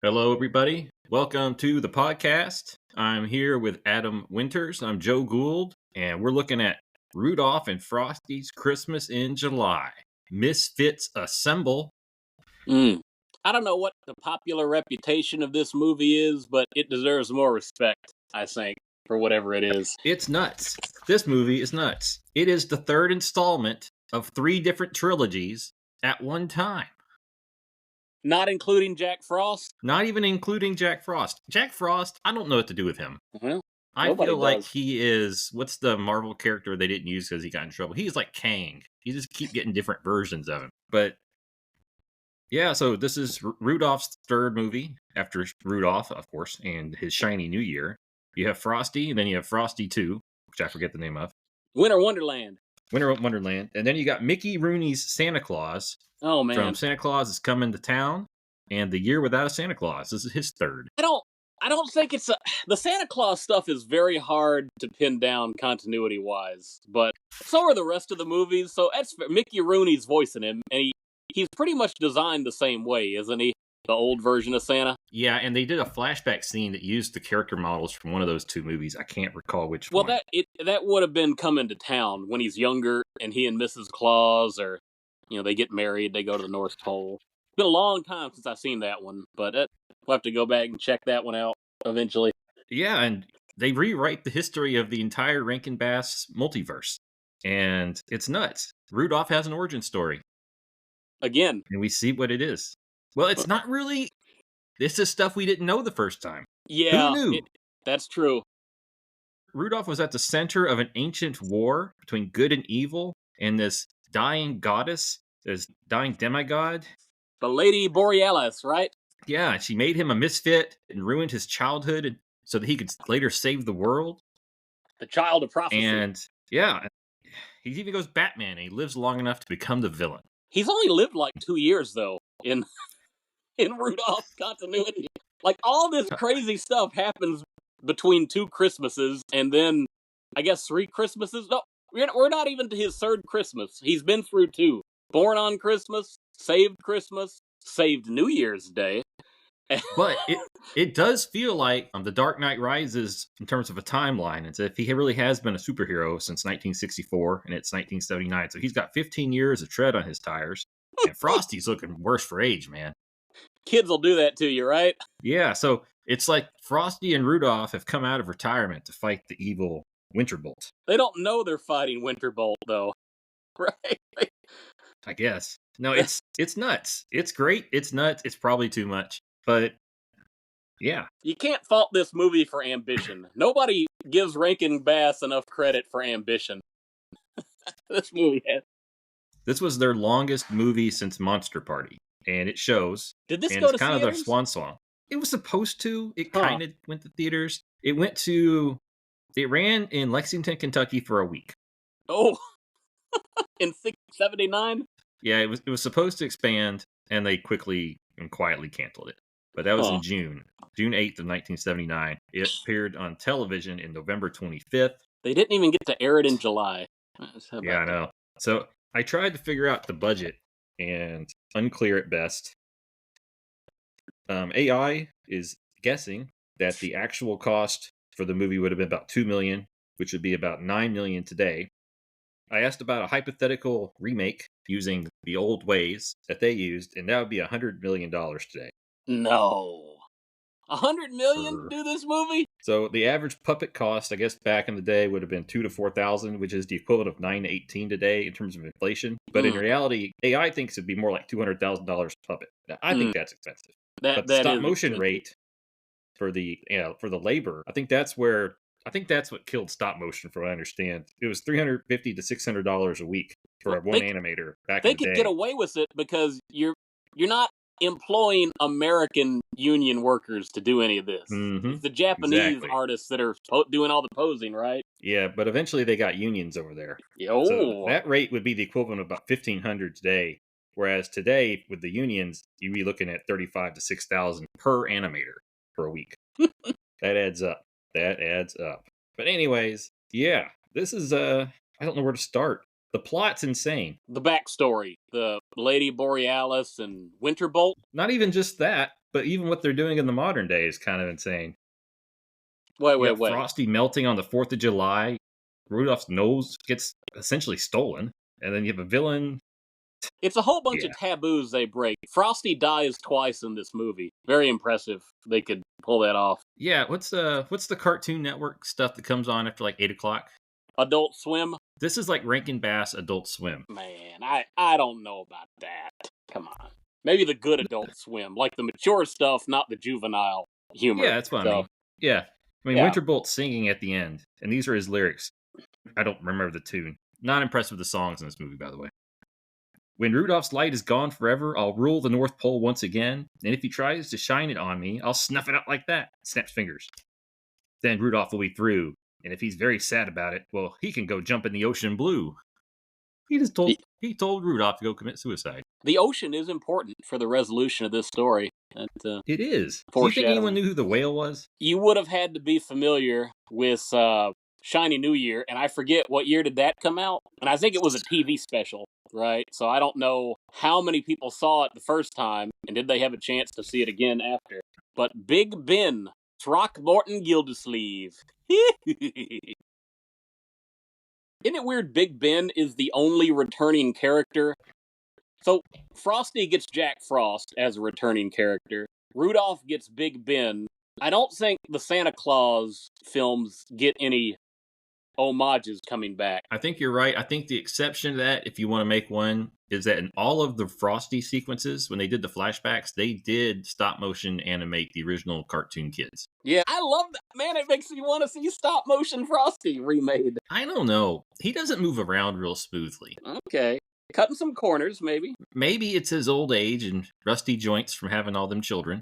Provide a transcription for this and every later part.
Hello, everybody. Welcome to the podcast. I'm here with Adam Winters. I'm Joe Gould, and we're looking at Rudolph and Frosty's Christmas in July. Misfits Assemble. I don't know what the popular reputation of this movie is, but it deserves more respect, I think, for whatever it is. It's nuts. This movie is nuts. It is the third installment of 3 different trilogies at one time. Not including Jack Frost? Not even including Jack Frost. Jack Frost, I don't know what to do with him. Well, I feel like does. he is, what's the Marvel character they didn't use because he got in trouble? He's like Kang. You just keep getting different versions of him. But yeah, so this is Rudolph's third movie after Rudolph, of course, and his Shiny New Year. You have Frosty, and then you have Frosty 2, which I forget the name of. Winter Wonderland. Winter Wonderland. And then you got Mickey Rooney's Santa Claus. Oh, man. From Santa Claus is Coming to Town, and The Year Without a Santa Claus. This is his third. I don't think it's the Santa Claus stuff is very hard to pin down continuity-wise, but so are the rest of the movies, so that's Mickey Rooney's voicing him, and he's pretty much designed the same way, isn't he? The old version of Santa. Yeah, and they did a flashback scene that used the character models from one of those 2 movies. I can't recall which one. Well, that would have been Coming to Town when he's younger, and he and Mrs. Claus are, they get married, they go to the North Pole. It's been a long time since I've seen that one, but we'll have to go back and check that one out eventually. Yeah, and they rewrite the history of the entire Rankin Bass multiverse. And it's nuts. Rudolph has an origin story. Again. And we see what it is. Well, it's not really... This is stuff we didn't know the first time. Yeah. Who knew? That's true. Rudolph was at the center of an ancient war between good and evil, and this dying goddess, this dying demigod. The Lady Borealis, right? Yeah, she made him a misfit and ruined his childhood so that he could later save the world. The child of prophecy. And, yeah, he even goes Batman, and he lives long enough to become the villain. He's only lived like 2 years, though, in Rudolph's continuity. Like, all this crazy stuff happens between 2 Christmases, and then, I guess, 3 Christmases? No, we're not even to his 3rd Christmas. He's been through 2. Born on Christmas, saved New Year's Day. But it does feel like The Dark Knight Rises, in terms of a timeline, as if he really has been a superhero since 1964, and it's 1979. So he's got 15 years of tread on his tires. And Frosty's looking worse for age, man. Kids will do that to you, right? Yeah, so it's like Frosty and Rudolph have come out of retirement to fight the evil Winterbolt. They don't know they're fighting Winterbolt, though. Right? I guess. No, it's nuts. It's great. It's nuts. It's probably too much. But, yeah. You can't fault this movie for ambition. Nobody gives Rankin Bass enough credit for ambition. This movie has. This was their longest movie since Monster Party. And it shows. Did this and go it's to kind theaters? of their swan song. It was supposed to. It kind of went to theaters. It ran in Lexington, Kentucky for a week. Oh. In 1979? Yeah, it was supposed to expand, and they quickly and quietly canceled it. But that was in June 8th of 1979. It appeared on television in November 25th. They didn't even get to air it in July. Yeah, I know. So I tried to figure out the budget, and unclear at best. AI is guessing that the actual cost for the movie would have been about $2 million, which would be about $9 million today. I asked about a hypothetical remake using the old ways that they used, and that would be $100 million today. No. $100 million to do this movie? So the average puppet cost, I guess, back in the day would have been $2,000 to $4,000, which is the equivalent of $9,000 to $18,000 today in terms of inflation. But in reality, AI thinks it'd be more like $200,000 a puppet. Now, I think that's expensive. But the stop motion rate for the labor, I think that's what killed stop motion, from what I understand. It was $350 to $600 a week for one animator back in the day. They could get away with it because you're not employing American union workers to do any of this. Mm-hmm. It's the Japanese artists that are doing all the posing, right? Yeah, but eventually they got unions over there. Yo. So that rate would be the equivalent of about $1,500 today. Whereas today, with the unions, you'd be looking at $35,000 to $6,000 per animator for a week. That adds up. But anyways, yeah, this is, I don't know where to start. The plot's insane. The backstory, the Lady Borealis and Winterbolt. Not even just that. But even what they're doing in the modern day is kind of insane. Wait. Frosty melting on the 4th of July. Rudolph's nose gets essentially stolen. And then you have a villain. It's a whole bunch of taboos they break. Frosty dies twice in this movie. Very impressive. They could pull that off. Yeah, what's the Cartoon Network stuff that comes on after like 8 o'clock? Adult Swim? This is like Rankin Bass Adult Swim. Man, I don't know about that. Come on. Maybe the good Adult Swim, like the mature stuff, not the juvenile humor. Yeah, that's what I mean. Yeah. I mean, Winterbolt's singing at the end, and these are his lyrics. I don't remember the tune. Not impressed with the songs in this movie, by the way. When Rudolph's light is gone forever, I'll rule the North Pole once again, and if he tries to shine it on me, I'll snuff it out like that. Snaps fingers. Then Rudolph will be through, and if he's very sad about it, well, he can go jump in the ocean blue. He told Rudolph to go commit suicide. The ocean is important for the resolution of this story. It is. Do you think anyone knew who the whale was? You would have had to be familiar with Shiny New Year, and I forget what year did that come out? And I think it was a TV special, right? So I don't know how many people saw it the first time, and did they have a chance to see it again after. But Big Ben, Throckmorton Gildersleeve. Isn't it weird Big Ben is the only returning character? So, Frosty gets Jack Frost as a returning character. Rudolph gets Big Ben. I don't think the Santa Claus films get any homages coming back. I think you're right. I think the exception to that, if you want to make one, is that in all of the Frosty sequences, when they did the flashbacks, they did stop motion animate the original cartoon kids. Yeah, I love that. Man, it makes me want to see stop motion Frosty remade. I don't know. He doesn't move around real smoothly. Okay. Cutting some corners, maybe. Maybe it's his old age and rusty joints from having all them children.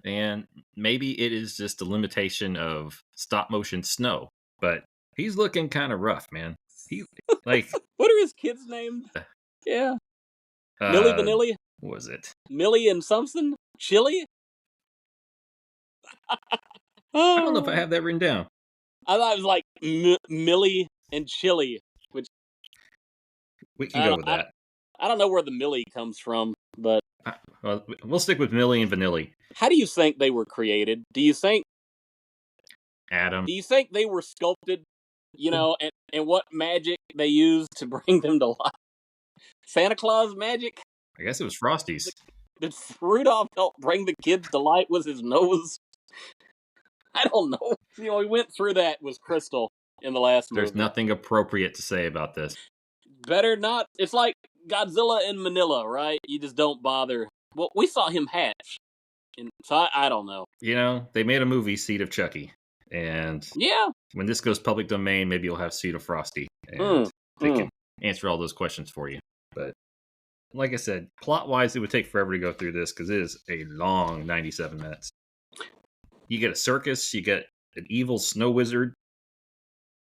And maybe it is just a limitation of stop motion snow. But he's looking kind of rough, man. He like what are his kids named? Yeah. Millie Vanilli? What was it? Millie and something? Chili? I don't know if I have that written down. I thought it was like Millie and Chili, which we can go with that. I don't know where the Millie comes from, but well, we'll stick with Millie and Vanilli. How do you think they were created? Do you think Adam? Do you think they were sculpted, and what magic they used to bring them to life? Santa Claus magic? I guess it was Frosty's. Did Rudolph help bring the kids to light with his nose? I don't know. We went through that with Crystal in the last movie. There's nothing appropriate to say about this. Better not. It's like Godzilla in Manila, right? You just don't bother. Well, we saw him hatch. So I don't know. They made a movie, Seed of Chucky. And when this goes public domain, maybe you'll have Seed of Frosty. And they can answer all those questions for you. But like I said, plot-wise, it would take forever to go through this because it is a long 97 minutes. You get a circus. You get an evil snow wizard.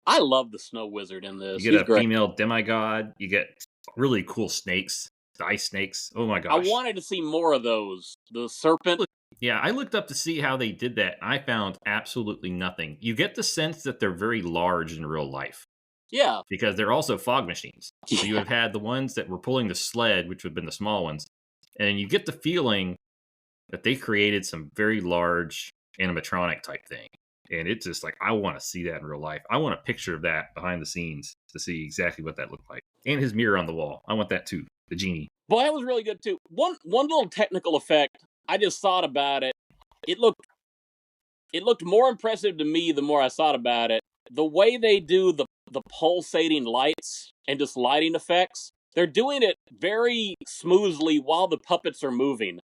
I love the snow wizard in this. You get a female demigod. You get really cool snakes. The ice snakes. Oh my gosh. I wanted to see more of those. The serpent. Yeah, I looked up to see how they did that. I found absolutely nothing. You get the sense that they're very large in real life. Yeah. Because they're also fog machines. So you have had the ones that were pulling the sled, which would have been the small ones. And you get the feeling that they created some very large animatronic type thing. And it's just like, I want to see that in real life. I want a picture of that behind the scenes to see exactly what that looked like. And his mirror on the wall. I want that too. The genie. Boy, that was really good too. One little technical effect. I just thought about it. It looked more impressive to me the more I thought about it. The way they do the pulsating lights and just lighting effects, they're doing it very smoothly while the puppets are moving.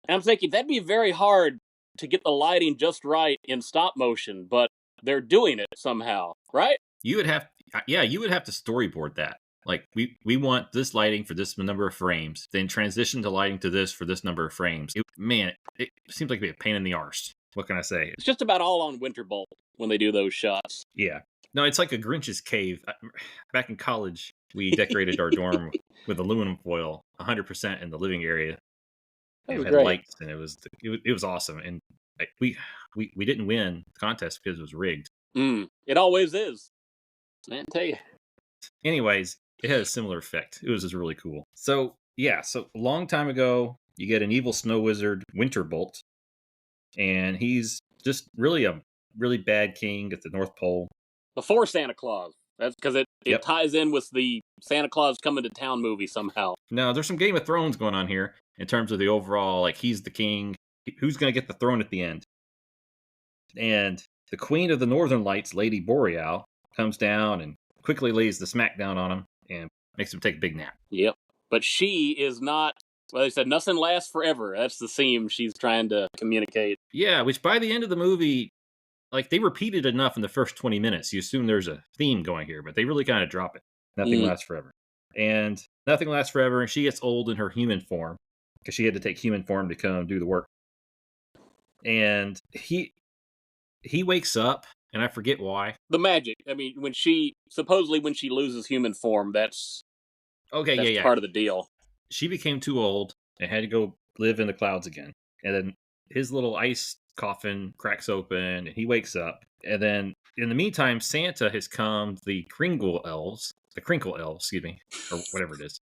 And I'm thinking that'd be very hard to get the lighting just right in stop motion, but they're doing it somehow, right? You would have to storyboard that. Like, we want this lighting for this number of frames, then transition to lighting to this for this number of frames. It seems like it'd be a pain in the arse. What can I say? It's just about all on Winterbolt when they do those shots. Yeah. No, it's like a Grinch's cave. Back in college, we decorated our dorm with aluminum foil, 100% in the living area. That was had great. Lights, and it was awesome. And we didn't win the contest because it was rigged. It always is. Man, tell you. Anyways, it had a similar effect. It was just really cool. So a long time ago, you get an evil snow wizard, Winterbolt, and he's just really a really bad king at the North Pole. Before Santa Claus. That's because it Yep. ties in with the Santa Claus coming to town movie somehow. Now, there's some Game of Thrones going on here in terms of the overall, like, he's the king. Who's going to get the throne at the end? And the queen of the Northern Lights, Lady Boreal, comes down and quickly lays the smackdown on him and makes him take a big nap. Yep. But she is not. Well, they said nothing lasts forever. That's the theme she's trying to communicate. Yeah, which by the end of the movie, like, they repeat it enough in the first 20 minutes. You assume there's a theme going here, but they really kind of drop it. Nothing lasts forever. And nothing lasts forever, and she gets old in her human form because she had to take human form to come do the work. And he wakes up, and I forget why. The magic. I mean, when she loses human form, that's part of the deal. She became too old and had to go live in the clouds again. And then his little ice coffin cracks open, and he wakes up. And then in the meantime, Santa has come. The Crinkle Elves, excuse me, or whatever it is.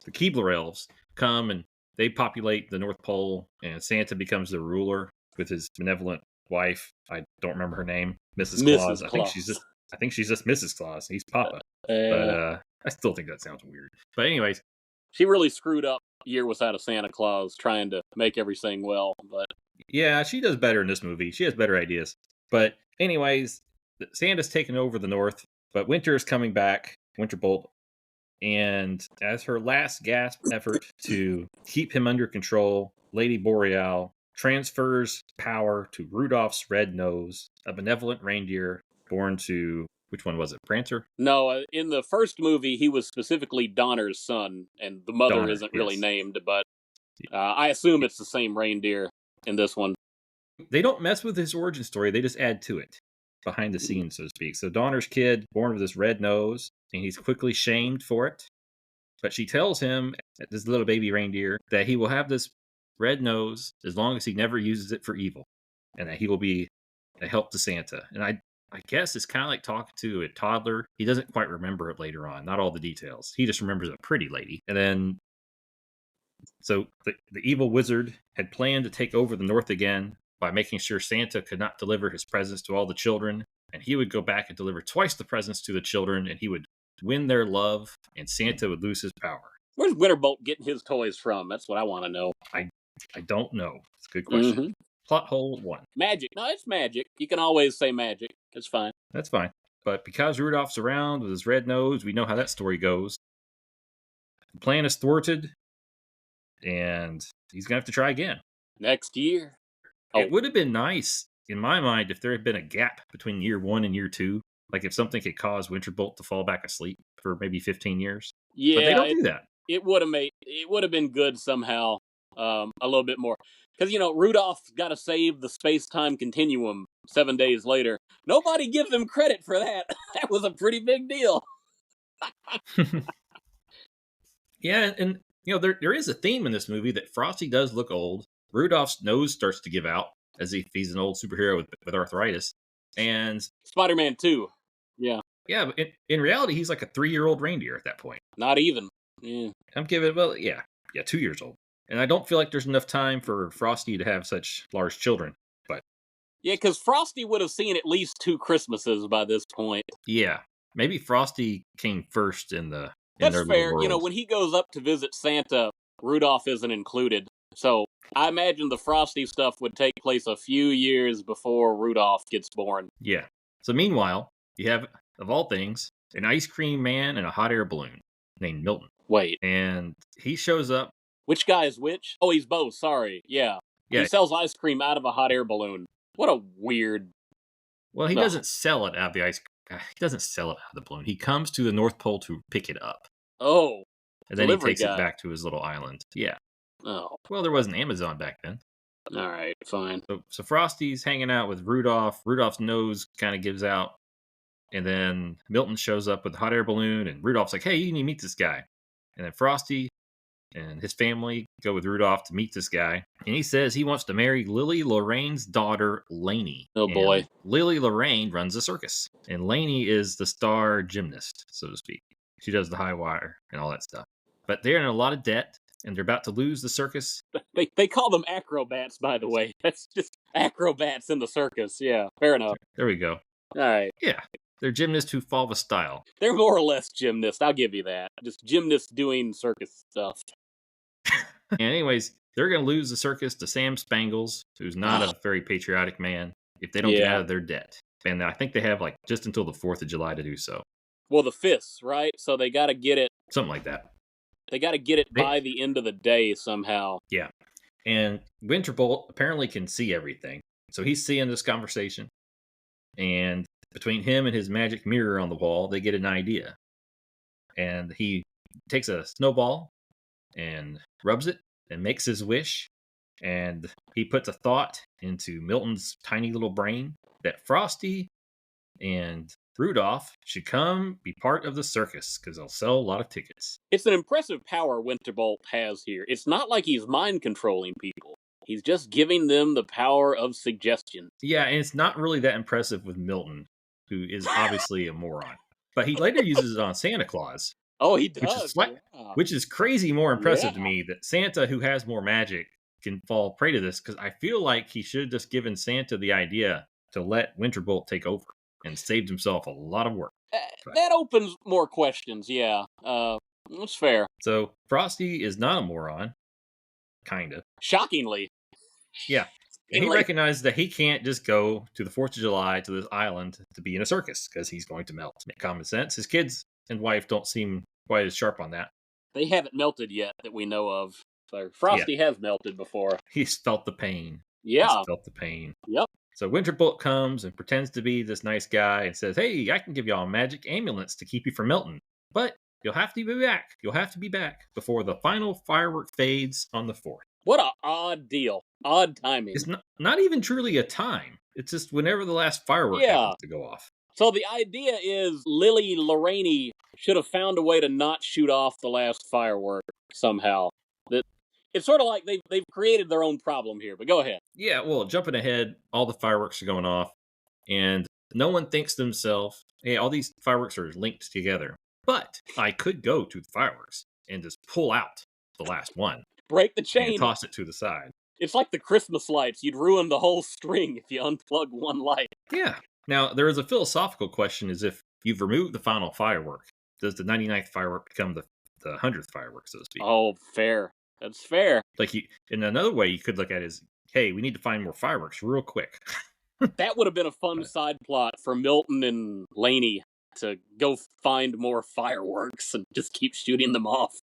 The Keebler Elves come and they populate the North Pole, and Santa becomes the ruler with his benevolent wife. I don't remember her name, Mrs. Claus. I think she's just Mrs. Claus. He's Papa. But I still think that sounds weird. But anyways, she really screwed up Year Without a Santa Claus trying to make everything well. But yeah, she does better in this movie. She has better ideas. But anyways, Santa's taken over the North, but Winter is coming back, Winterbolt. And as her last gasp effort to keep him under control, Lady Boreal transfers power to Rudolph's red nose, a benevolent reindeer born to, which one was it, Prancer? No, in the first movie, he was specifically Donner's son, and the mother isn't really named, but I assume it's the same reindeer in this one. They don't mess with his origin story, they just add to it, behind the scenes, so to speak. So Donner's kid, born with this red nose, and he's quickly shamed for it. But she tells him, this little baby reindeer, that he will have this red nose as long as he never uses it for evil, and that he will be a help to Santa. And I guess it's kind of like talking to a toddler. He doesn't quite remember it later on, not all the details. He just remembers a pretty lady. And then, so the evil wizard had planned to take over the North again by making sure Santa could not deliver his presents to all the children, and he would go back and deliver twice the presents to the children, and he would win their love, and Santa would lose his power. Where's Winterbolt getting his toys from? That's what I want to know. I don't know. It's a good question. Mm-hmm. Plot hole 1. Magic. No, it's magic. You can always say magic. It's fine. That's fine. But because Rudolph's around with his red nose, we know how that story goes. The plan is thwarted, and he's going to have to try again. Next year. It would have been nice, in my mind, if there had been a gap between year 1 and year 2. Like if something could cause Winterbolt to fall back asleep for maybe 15 years. Yeah, but they don't do that. It would have been good somehow, a little bit more. Because, Rudolph's got to save the space-time continuum 7 days later. Nobody gives him credit for that. That was a pretty big deal. Yeah, and there is a theme in this movie that Frosty does look old. Rudolph's nose starts to give out as if he's an old superhero with arthritis. And Spider-Man 2. Yeah. Yeah, but in reality, he's like a 3-year-old reindeer at that point. Not even. Yeah. I'm giving, 2 years old. And I don't feel like there's enough time for Frosty to have such large children. But yeah, because Frosty would have seen at least 2 Christmases by this point. Yeah. Maybe Frosty came first in their That's fair. world. When he goes up to visit Santa, Rudolph isn't included. So I imagine the Frosty stuff would take place a few years before Rudolph gets born. Yeah. So meanwhile, you have, of all things, an ice cream man and a hot air balloon named Milton. Wait. And he shows up. Which guy is which? Oh, he's both. Sorry. Yeah. He sells ice cream out of a hot air balloon. What a weird... Well, he doesn't sell it out of the ice cream. He doesn't sell it out of the balloon. He comes to the North Pole to pick it up. Oh. And then he takes it back to his little island. Yeah. Oh. Well, there wasn't Amazon back then. All right, fine. So Frosty's hanging out with Rudolph. Rudolph's nose kind of gives out. And then Milton shows up with a hot air balloon. And Rudolph's like, hey, you need to meet this guy. And then Frosty and his family go with Rudolph to meet this guy. And he says he wants to marry Lily Lorraine's daughter, Lainey. Oh, boy. And Lily Lorraine runs a circus. And Lainey is the star gymnast, so to speak. She does the high wire and all that stuff. but they're in a lot of debt, and they're about to lose the circus. They call them acrobats, by the way. That's just acrobats in the circus. Yeah, fair enough. There we go. All right. Yeah, they're gymnasts who follow the style. They're more or less gymnasts. I'll give you that. Just gymnasts doing circus stuff. And anyways, they're going to lose the circus to Sam Spangles, who's not a very patriotic man, if they don't get out of their debt. And I think they have like just until the 4th of July to do so. Well, the fists, right? So they got to get it. Something like that. They got to get it by the end of the day somehow. Yeah. And Winterbolt apparently can see everything. So he's seeing this conversation. And between him and his magic mirror on the wall, they get an idea. And he takes a snowball and rubs it and makes his wish. And he puts a thought into Milton's tiny little brain that Frosty and Rudolph should come be part of the circus because they'll sell a lot of tickets. It's an impressive power Winterbolt has here. It's not like he's mind controlling people. He's just giving them the power of suggestion. Yeah, and it's not really that impressive with Milton, who is obviously a moron. But he later uses it on Santa Claus. Oh, he does. Which is crazy more impressive to me that Santa, who has more magic, can fall prey to this, because I feel like he should have just given Santa the idea to let Winterbolt take over and saved himself a lot of work. That opens more questions, yeah. That's fair. So Frosty is not a moron. Kind of. Shockingly. Yeah. And he recognizes that he can't just go to the 4th of July to this island to be in a circus because he's going to melt. Make common sense. His kids and wife don't seem quite as sharp on that. They haven't melted yet that we know of. So Frosty has melted before. He's felt the pain. Yeah. He's felt the pain. Yep. So Winterbolt comes and pretends to be this nice guy and says, hey, I can give y'all a magic ambulance to keep you from melting. But you'll have to be back. You'll have to be back before the final firework fades on the 4th. What an odd deal. Odd timing. It's not even truly a time. It's just whenever the last firework happens to go off. So the idea is Lily Lorraine should have found a way to not shoot off the last firework somehow. It's sort of like they've created their own problem here, but go ahead. Yeah, well, jumping ahead, all the fireworks are going off, and no one thinks to themselves, hey, all these fireworks are linked together. But I could go to the fireworks and just pull out the last one. Break the chain. And toss it to the side. It's like the Christmas lights. You'd ruin the whole string if you unplug one light. Yeah. Now, there is a philosophical question, is if you've removed the final firework, does the 99th firework become the 100th firework, so to speak? Oh, fair. That's fair. Like, in another way you could look at it is, hey, we need to find more fireworks real quick. That would have been a fun side plot for Milton and Laney to go find more fireworks and just keep shooting them off.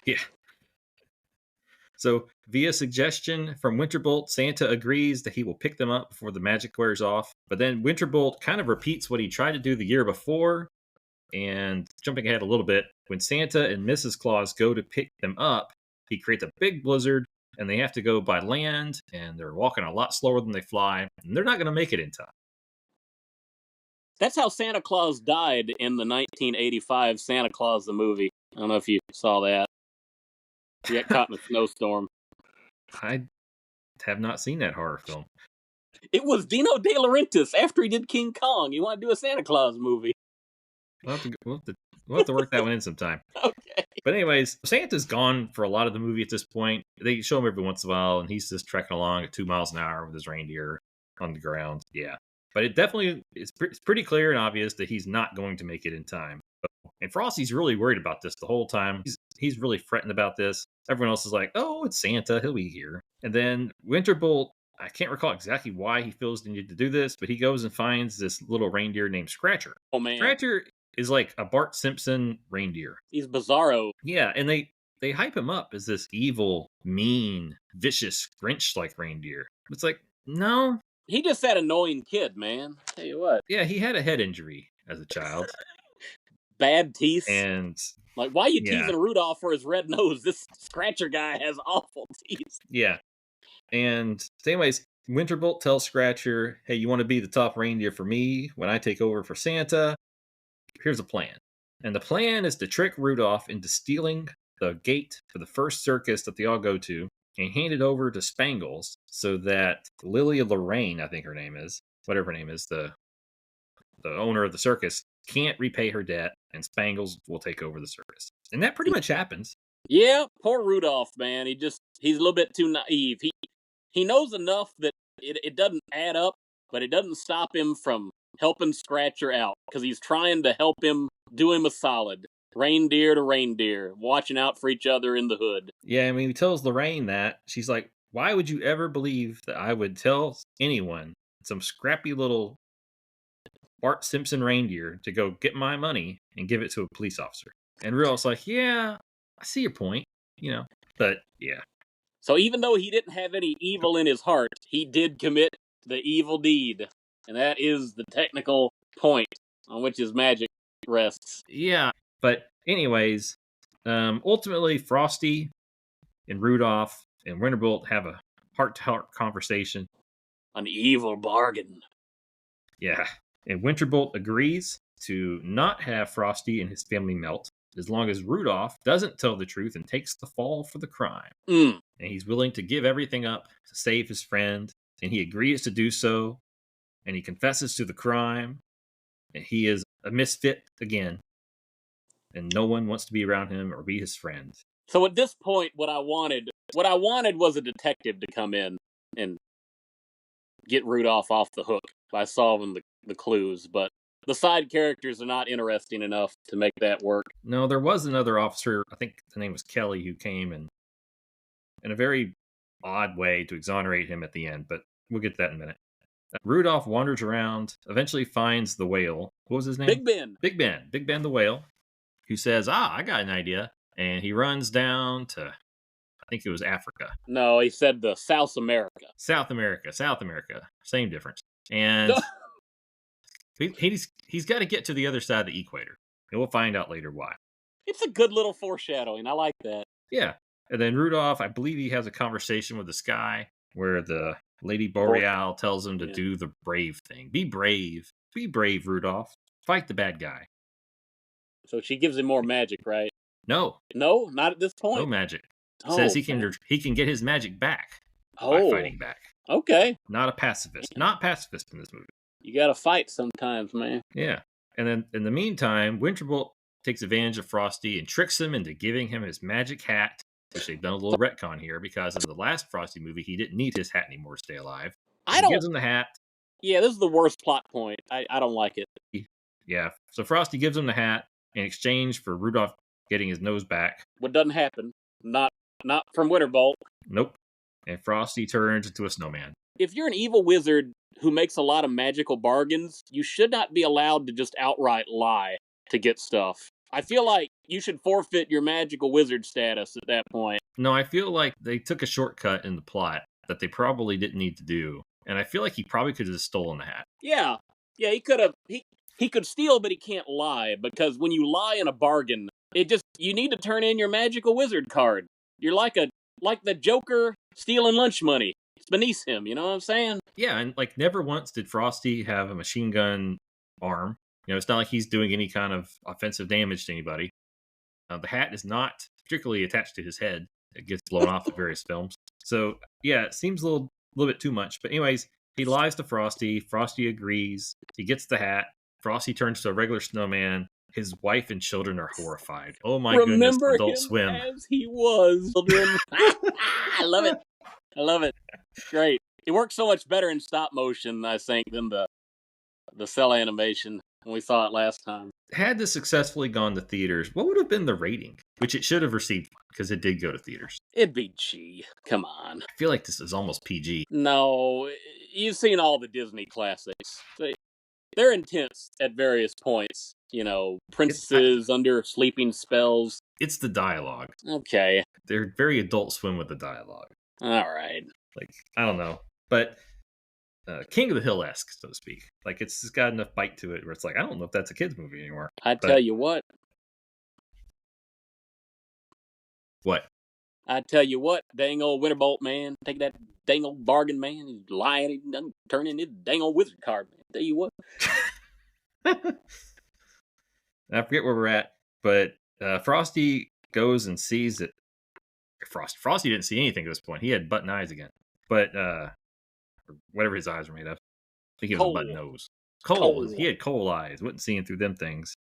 Yeah. So, via suggestion from Winterbolt, Santa agrees that he will pick them up before the magic wears off. But then Winterbolt kind of repeats what he tried to do the year before. And jumping ahead a little bit, when Santa and Mrs. Claus go to pick them up, he creates a big blizzard, and they have to go by land, and they're walking a lot slower than they fly, and they're not going to make it in time. That's how Santa Claus died in the 1985 Santa Claus the movie. I don't know if you saw that. He got caught in a snowstorm. I have not seen that horror film. It was Dino De Laurentiis after he did King Kong. You want to do a Santa Claus movie? We'll have to work that one in sometime. Okay. But anyways, Santa's gone for a lot of the movie at this point. They show him every once in a while, and he's just trekking along at 2 miles an hour with his reindeer on the ground. Yeah. But it definitely is pretty clear and obvious that he's not going to make it in time. And Frosty's really worried about this the whole time. He's really fretting about this. Everyone else is like, oh, it's Santa. He'll be here. And then Winterbolt, I can't recall exactly why he feels the need to do this, but he goes and finds this little reindeer named Scratcher. Oh, man. Scratcher is like a Bart Simpson reindeer. He's bizarro. Yeah, and they hype him up as this evil, mean, vicious, Grinch-like reindeer. It's like, no. He just that annoying kid, man. Tell you what. Yeah, he had a head injury as a child. Bad teeth. And like, why are you teasing Rudolph for his red nose? This Scratcher guy has awful teeth. Yeah. And anyways, Winterbolt tells Scratcher, hey, you want to be the top reindeer for me when I take over for Santa? Here's a plan. And the plan is to trick Rudolph into stealing the gate for the first circus that they all go to and hand it over to Spangles so that Lily Lorraine, I think her name is, whatever her name is, the owner of the circus, can't repay her debt, and Spangles will take over the circus. And that pretty much happens. Yeah, poor Rudolph, man. He's a little bit too naive. He knows enough that it doesn't add up, but it doesn't stop him from helping Scratcher out because he's trying to help him, do him a solid. Reindeer to reindeer, watching out for each other in the hood. Yeah, I mean, he tells Lorraine that. She's like, why would you ever believe that I would tell anyone, some scrappy little Bart Simpson reindeer, to go get my money and give it to a police officer? And Rudolph's like, yeah, I see your point, but yeah. So even though he didn't have any evil in his heart, he did commit the evil deed. And that is the technical point on which his magic rests. Yeah, but anyways, ultimately Frosty and Rudolph and Winterbolt have a heart-to-heart conversation. An evil bargain. Yeah, and Winterbolt agrees to not have Frosty and his family melt as long as Rudolph doesn't tell the truth and takes the fall for the crime. And he's willing to give everything up to save his friend, and he agrees to do so, and he confesses to the crime, and he is a misfit again, and no one wants to be around him or be his friend. So at this point, what I wanted was a detective to come in and get Rudolph off the hook by solving the clues, but the side characters are not interesting enough to make that work. No, there was another officer, I think the name was Kelly, who came and in a very odd way to exonerate him at the end, but we'll get to that in a minute. Rudolph wanders around, eventually finds the whale. What was his name? Big Ben. Big Ben the whale, who says, I got an idea. And he runs down to, I think it was Africa. No, he said the South America. South America. Same difference. And he's got to get to the other side of the equator. And we'll find out later why. It's a good little foreshadowing. I like that. Yeah. And then Rudolph, I believe he has a conversation with the sky where the Lady Boreal tells him to do the brave thing. Be brave. Be brave, Rudolph. Fight the bad guy. So she gives him more magic, right? No, not at this point. No magic. Says he can get his magic back by fighting back. Okay. Not a pacifist. Not pacifist in this movie. You gotta fight sometimes, man. Yeah. And then in the meantime, Winterbolt takes advantage of Frosty and tricks him into giving him his magic hat, which they've done a little retcon here because in the last Frosty movie, he didn't need his hat anymore to stay alive. He gives him the hat. Yeah, this is the worst plot point. I don't like it. Yeah. So Frosty gives him the hat in exchange for Rudolph getting his nose back. What doesn't happen. Not from Winterbolt. Nope. And Frosty turns into a snowman. If you're an evil wizard who makes a lot of magical bargains, you should not be allowed to just outright lie to get stuff. I feel like you should forfeit your magical wizard status at that point. No, I feel like they took a shortcut in the plot that they probably didn't need to do. And I feel like he probably could have just stolen the hat. Yeah, he could have. He could steal, but he can't lie, because when you lie in a bargain, you need to turn in your magical wizard card. You're like the Joker stealing lunch money. It's beneath him, you know what I'm saying? Yeah, and never once did Frosty have a machine gun arm. It's not like he's doing any kind of offensive damage to anybody. The hat is not particularly attached to his head. It gets blown off in various films. So, yeah, it seems a little bit too much. But anyways, he lies to Frosty. Frosty agrees. He gets the hat. Frosty turns to a regular snowman. His wife and children are horrified. Oh my goodness, Adult Swim. As he was. I love it. I love it. Great. It works so much better in stop motion, I think, than the cell animation when we saw it last time. Had this successfully gone to theaters, what would have been the rating? Which it should have received because it did go to theaters. It'd be G. Come on. I feel like this is almost PG. No, you've seen all the Disney classics. They're intense at various points. Princesses under sleeping spells. It's the dialogue. Okay. They're very Adult Swim with the dialogue. All right. I don't know. But King of the Hill-esque, so to speak. It's just got enough bite to it where it's I don't know if that's a kid's movie anymore. Tell you what. What? I tell you what, dang old Winterbolt, man. Take that dang old bargain, man. He's lying. He doesn't turn in his dang old wizard card, man. Tell you what. I forget where we're at, but Frosty goes and sees it. Frosty didn't see anything at this point. He had button eyes again. But, or whatever his eyes were made of. I think he was a button nose. Coal. He had coal eyes. Wasn't seeing through them things.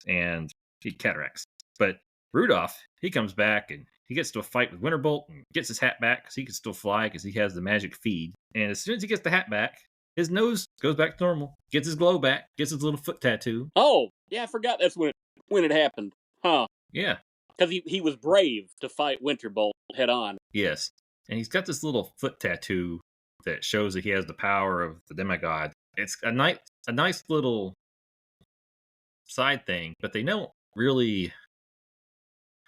And he had cataracts. But Rudolph, he comes back and he gets to a fight with Winterbolt and gets his hat back because he can still fly because he has the magic feed. And as soon as he gets the hat back, his nose goes back to normal, gets his glow back, gets his little foot tattoo. Oh, yeah, I forgot that's when it happened. Huh. Yeah. Because he was brave to fight Winterbolt head on. Yes. And he's got this little foot tattoo that shows that he has the power of the demigod. It's a nice little side thing, but they don't really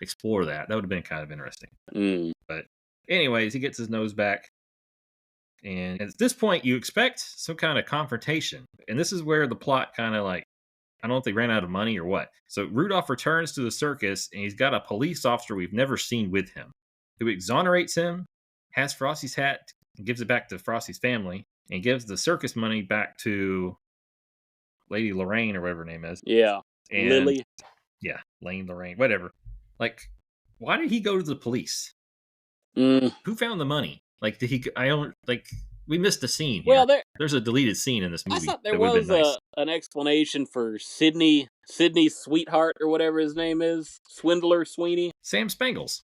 explore that. That would have been kind of interesting. But anyways, he gets his nose back. And at this point, you expect some kind of confrontation. And this is where the plot kind of like, I don't know if they ran out of money or what. So Rudolph returns to the circus, and he's got a police officer we've never seen with him, who exonerates him, has Frosty's hat, and gives it back to Frosty's family, and gives the circus money back to Lady Lorraine, or whatever her name is. Yeah. And, Lily. Yeah, Lane, Lorraine, whatever. Like, why did he go to the police? Who found the money? Like, did he? I don't like. We missed a scene here. Well, there's a deleted scene in this movie. I thought there was an explanation for Sidney's sweetheart or whatever his name is, Swindler Sweeney. Sam Spangles.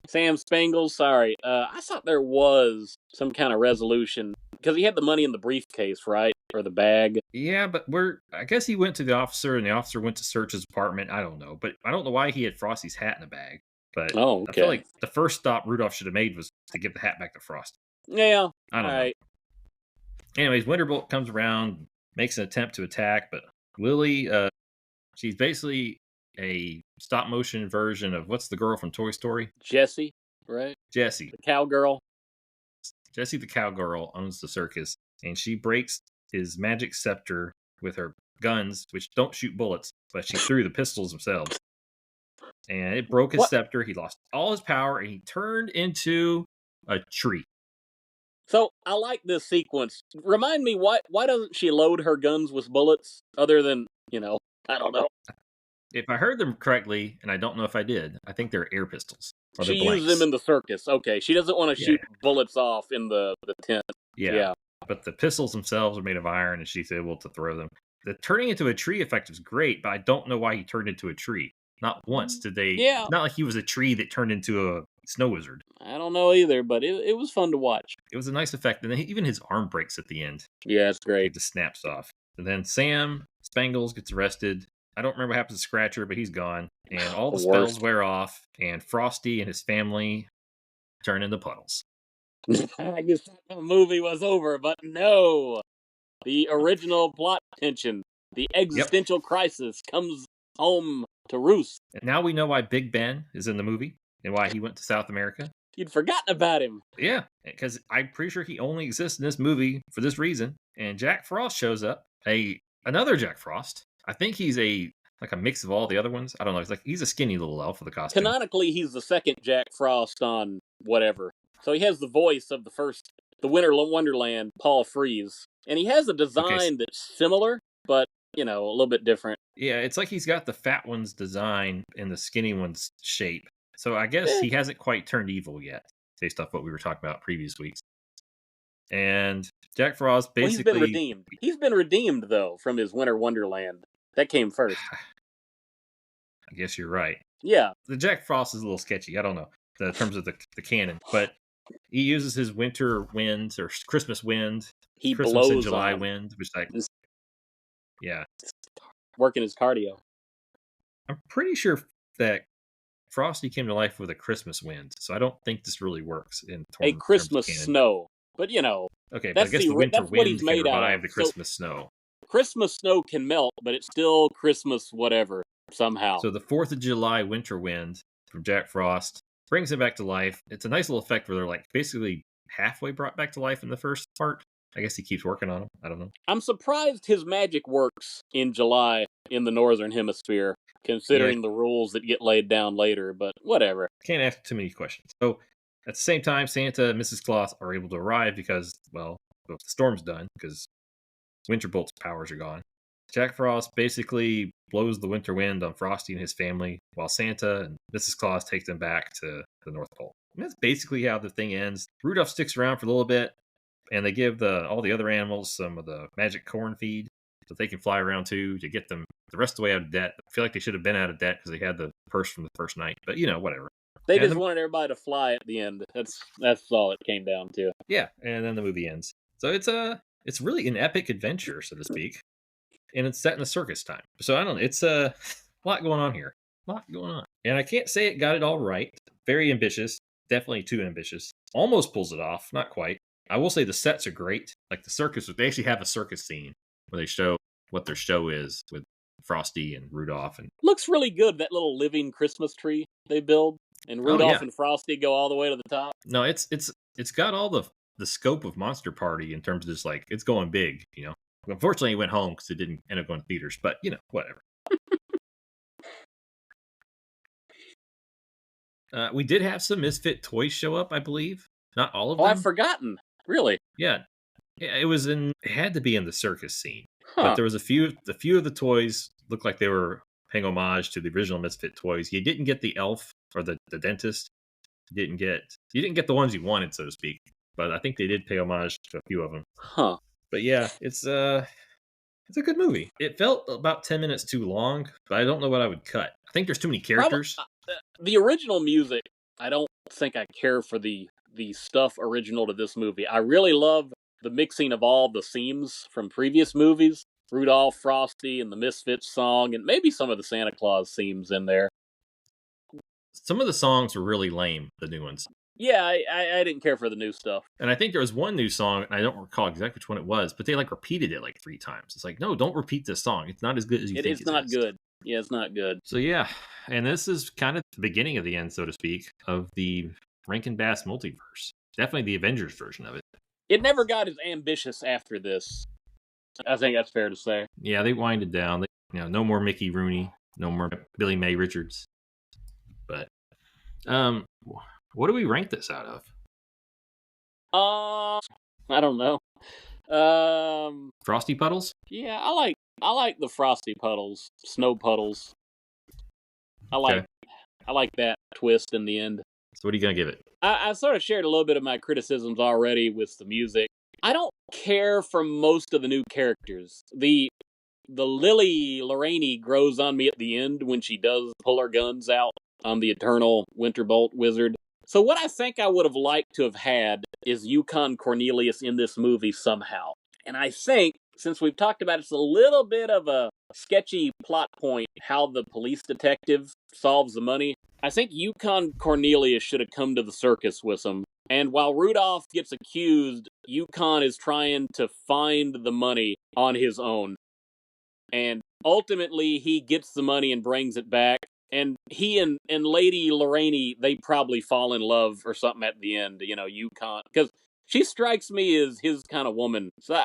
Sorry, I thought there was some kind of resolution because he had the money in the briefcase, right, or the bag. Yeah, but I guess he went to the officer, and the officer went to search his apartment. I don't know, but I don't know why he had Frosty's hat in a bag. But I feel like the first stop Rudolph should have made was to give the hat back to Frosty. Yeah, I don't know. Anyways, Winterbolt comes around, makes an attempt to attack, but Lily, she's basically a stop-motion version of what's the girl from Toy Story? Jessie, right? Jessie. The cowgirl. Jessie the cowgirl owns the circus, and she breaks his magic scepter with her guns, which don't shoot bullets, but she threw the pistols themselves. And it broke his scepter. He lost all his power, and he turned into a tree. So I like this sequence. Remind me, why doesn't she load her guns with bullets other than, I don't know. If I heard them correctly, and I don't know if I did, I think they're air pistols. She uses them in the circus. Okay, she doesn't want to shoot bullets off in the tent. Yeah, but the pistols themselves are made of iron, and she's able to throw them. The turning into a tree effect was great, but I don't know why he turned into a tree. Not once did they. Yeah. It's not like he was a tree that turned into a snow wizard. I don't know either, but it was fun to watch. It was a nice effect, and then even his arm breaks at the end. Yeah, it's great. It just snaps off. And then Sam Spangles gets arrested. I don't remember what happens to Scratcher, but he's gone. And all the spells wear off, and Frosty and his family turn into puddles. I guess the movie was over, but no. The original plot tension, the existential crisis comes home to roost. And now we know why Big Ben is in the movie and why he went to South America. You'd forgotten about him. Yeah, because I'm pretty sure he only exists in this movie for this reason. And Jack Frost shows up. Another Jack Frost. I think he's a mix of all the other ones. I don't know. He's a skinny little elf with a costume. Canonically, he's the second Jack Frost on whatever. So he has the voice of the Winter Wonderland, Paul Frees. And he has a design that's similar, but, a little bit different. Yeah, it's like he's got the fat one's design and the skinny one's shape. So I guess he hasn't quite turned evil yet, based off what we were talking about previous weeks. And Jack Frost basically... he's been redeemed. He's been redeemed, though, from his Winter Wonderland. That came first. I guess you're right. Yeah. The Jack Frost is a little sketchy. I don't know, in terms of the canon. But he uses his winter wind, or Christmas wind. He Christmas blows and July on wind, which yeah. Working his cardio. I'm pretty sure that Frosty came to life with a Christmas wind, so I don't think this really works in a Christmas snow. But okay, but I guess the winter wind can revive the Christmas snow. Christmas snow can melt, but it's still Christmas whatever somehow. So the 4th of July winter wind from Jack Frost brings him back to life. It's a nice little effect where they're basically halfway brought back to life in the first part. I guess he keeps working on them. I don't know. I'm surprised his magic works in July in the Northern Hemisphere, considering the rules that get laid down later, but whatever. Can't ask too many questions. So, at the same time, Santa and Mrs. Claus are able to arrive because, the storm's done, because Winterbolt's powers are gone. Jack Frost basically blows the winter wind on Frosty and his family, while Santa and Mrs. Claus take them back to the North Pole. And that's basically how the thing ends. Rudolph sticks around for a little bit, and they give all the other animals some of the magic corn feed so they can fly around too to get them the rest of the way out of debt. I feel like they should have been out of debt because they had the purse from the first night, but whatever. They And just wanted everybody to fly at the end. That's all it came down to. yeah, and then the movie ends. So it's really an epic adventure, so to speak, and it's set in a circus time. So I don't know. It's a lot going on here. A lot going on, and I can't say it got it all right. Very ambitious, definitely too ambitious. Almost pulls it off, not quite. I will say the sets are great. Like the circus, they actually have a circus scene where they show what their show is with Frosty and Rudolph. And looks really good, that little living Christmas tree they build. And Rudolph and Frosty go all the way to the top. No, it's got all the scope of Monster Party in terms of just like it's going big, Unfortunately, it went home because it didn't end up going to theaters, but whatever. We did have some Misfit toys show up, I believe. Not all of them. Oh, I've forgotten. Really? Yeah, it had to be in the circus scene. Huh. But there was a few of the toys looked like they were paying homage to the original Misfit toys. You didn't get the elf or the dentist. You didn't get the ones you wanted, so to speak. But I think they did pay homage to a few of them. Huh. But yeah, it's a good movie. It felt about 10 minutes too long, but I don't know what I would cut. I think there's too many characters. The original music, I don't think I care for the stuff original to this movie. I really love the mixing of all the themes from previous movies. Rudolph, Frosty, and the Misfits song, and maybe some of the Santa Claus themes in there. Some of the songs were really lame, the new ones. Yeah, I didn't care for the new stuff. And I think there was one new song, and I don't recall exactly which one it was, but they repeated it 3 times. It's like, no, don't repeat this song. It's not as good as you think it is. It's not good. Yeah, it's not good. So yeah, and this is kind of the beginning of the end, so to speak, of the Rankin Bass multiverse. Definitely the Avengers version of it. It never got as ambitious after this. I think that's fair to say. Yeah, they winded down. No more Mickey Rooney, no more Billy May Richards. But, what do we rank this out of? I don't know. Frosty Puddles? Yeah, I like the Frosty Puddles, snow puddles. I like that twist in the end. So what are you gonna give it? I sort of shared a little bit of my criticisms already with the music. I don't care for most of the new characters. The Lily Lorraine grows on me at the end when she does pull her guns out on the Eternal Winterbolt Wizard. So what I think I would have liked to have had is Yukon Cornelius in this movie somehow. And I think, since we've talked about it's a little bit of a sketchy plot point, how the police detective solves the money, I think Yukon Cornelius should have come to the circus with him. And while Rudolph gets accused, Yukon is trying to find the money on his own. And ultimately, he gets the money and brings it back. And he and Lady Lorraine, they probably fall in love or something at the end, Yukon. Because she strikes me as his kind of woman. So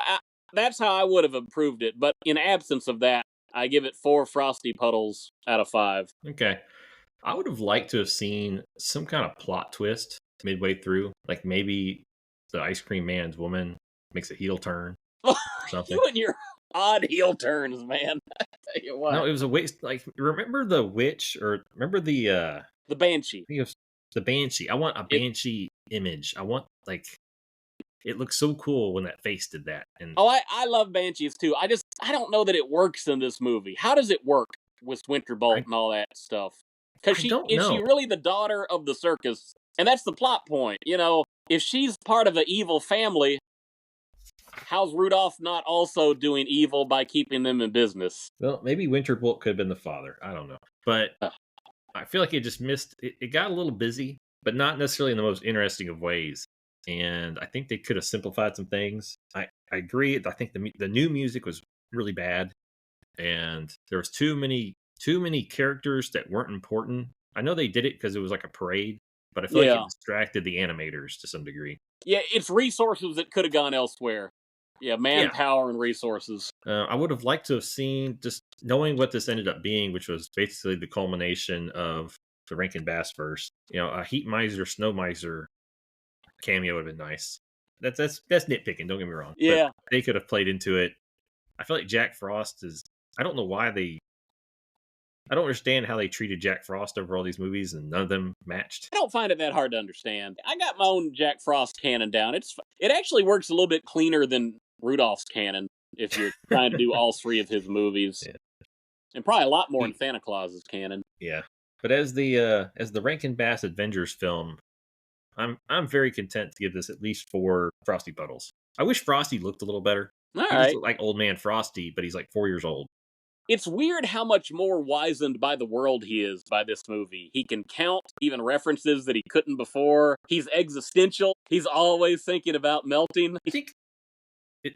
that's how I would have improved it. But in absence of that, I give it 4 Frosty Puddles out of 5. Okay. I would have liked to have seen some kind of plot twist midway through. Like maybe the ice cream man's woman makes a heel turn or something. You and your odd heel turns, man. I tell you what. No, it was a waste. Remember the witch or remember the Banshee. I think it was the Banshee. I want a Banshee image. I want it looks so cool when that face did that. And I love Banshees too. I don't know that it works in this movie. How does it work with Winterbolt and all that stuff? Because she really the daughter of the circus? And that's the plot point. If she's part of an evil family, how's Rudolph not also doing evil by keeping them in business? Well, maybe Winterbolt could have been the father. I don't know. But I feel like it just missed. It got a little busy, but not necessarily in the most interesting of ways. And I think they could have simplified some things. I agree. I think the new music was really bad. And there was too many characters that weren't important. I know they did it because it was like a parade, but I feel like it distracted the animators to some degree. Yeah, it's resources that could have gone elsewhere. Yeah, manpower and resources. I would have liked to have seen, just knowing what this ended up being, which was basically the culmination of the Rankin Bass verse. A Heat Miser, Snow Miser cameo would have been nice. That's nitpicking, don't get me wrong. Yeah. But they could have played into it. I feel like Jack Frost is... I don't know why I don't understand how they treated Jack Frost over all these movies and none of them matched. I don't find it that hard to understand. I got my own Jack Frost canon down. It actually works a little bit cleaner than Rudolph's canon. if you're trying to do all three of his movies. Yeah. And probably a lot more in Santa Claus's canon. Yeah. But as the Rankin Bass Avengers film, I'm very content to give this at least 4 Frosty Puddles. I wish Frosty looked a little better. All He right. just looked like Old Man Frosty, but he's like 4 years old. It's weird how much more wizened by the world he is by this movie. He can count even references that he couldn't before. He's existential. He's always thinking about melting. I think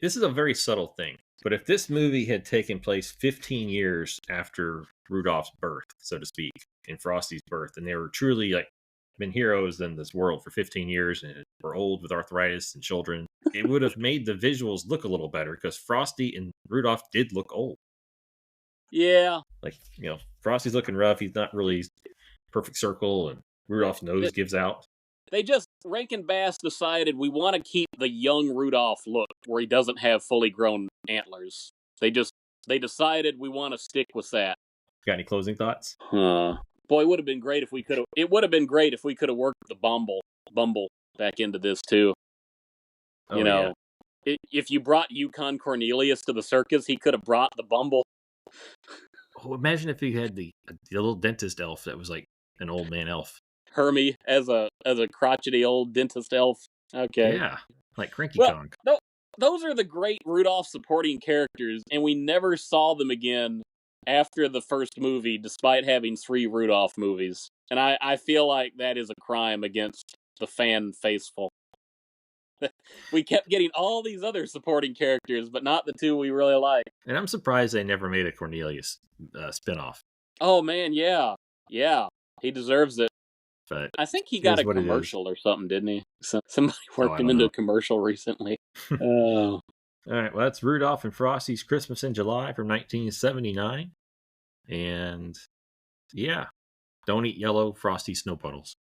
this is a very subtle thing, but if this movie had taken place 15 years after Rudolph's birth, so to speak, and Frosty's birth, and they were truly like been heroes in this world for 15 years and were old with arthritis and children, it would have made the visuals look a little better because Frosty and Rudolph did look old. Yeah. Like, Frosty's looking rough. He's not really perfect circle, and Rudolph's nose gives out. Rankin Bass decided we want to keep the young Rudolph look where he doesn't have fully grown antlers. They decided we want to stick with that. Got any closing thoughts? Boy, it would have been great if we could have worked the Bumble back into this too. Yeah. If you brought Yukon Cornelius to the circus, he could have brought the Bumble. Oh, imagine if he had the little dentist elf that was like an old man elf. Hermie as a crotchety old dentist elf. Okay. Yeah, like Cranky Kong. Those are the great Rudolph supporting characters, and we never saw them again after the first movie, despite having 3 Rudolph movies. And I feel like that is a crime against the fan faithful. We kept getting all these other supporting characters, but not the 2 we really like. And I'm surprised they never made a Cornelius spinoff. Oh, man, yeah. Yeah, he deserves it. But I think he got a commercial or something, didn't he? Somebody worked him into a commercial recently. All right, well, that's Rudolph and Frosty's Christmas in July from 1979. And, yeah, don't eat yellow Frosty snow puddles.